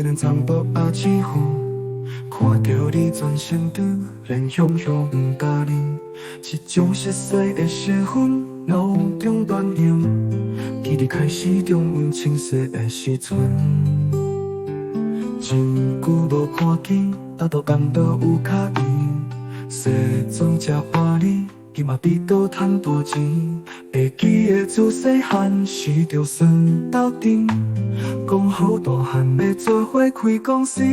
竟然残薄啊几分。看着你全身长，连想象不甲你，一种熟悉的身份，脑中断影。记忆开始中阮清晰的时阵，真久无看见，大道讲到有脚印，西装才换你。今嘛伫倒趁大钱，会记得自细汉时就算斗阵，讲好大汉要做伙开公司。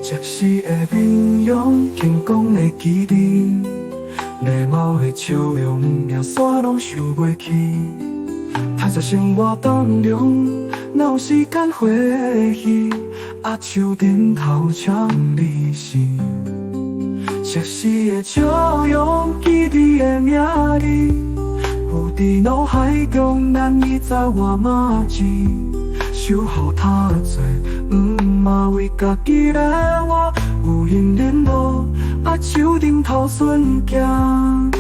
涉世的面容，轻讲的基地，礼貌的笑容，命线拢想袂起。太在生活当中，哪有时间回忆？啊，手顶头抢利息。熟悉的笑容，记忆的名字，浮伫脑海中，难以再换马字。守护他做，嘛为家己的我，有因联络，啊，手顶头顺行。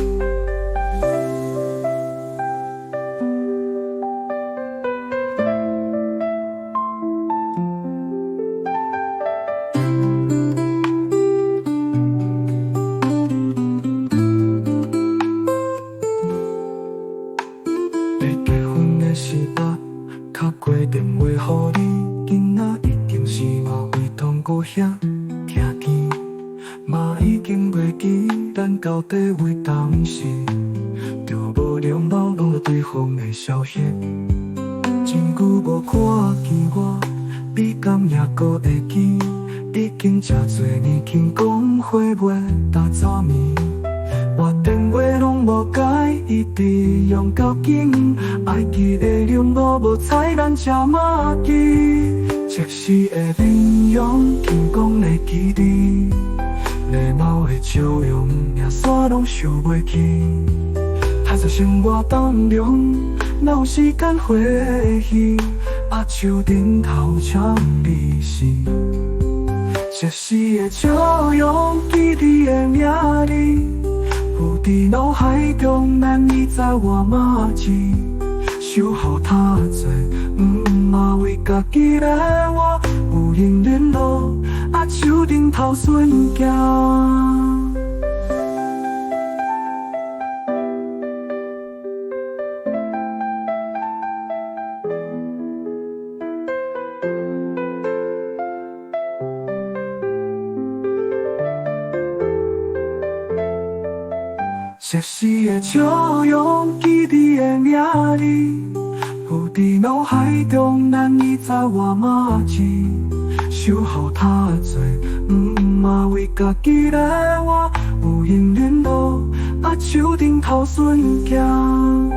是我敲过电话予你，囡仔一定是嘛为同故乡听见，嘛已经袂记咱到底为当时，就无礼貌弄了对方的消息。真久无看见我，比甘也搁会记，已经真多年轻讲话袂打早眠。我电话拢无改，一直用到紧。爱记的联络无采咱才马记。熟悉的面容，轻讲的基地，礼貌的笑容，命线拢想袂起。太在生活当中，哪有时间回忆？啊，手顶头抢利息。熟悉的笑容，记忆的名字。浮伫脑海中，难以再换马字。守护他做，嘛为家己的我，有因联络，啊，手顶头顺行。熟悉的笑容，记忆的名字，浮伫脑海中，难以再换马字。守护他做，嘛为家己的我，有因联络，啊，手顶头顺行。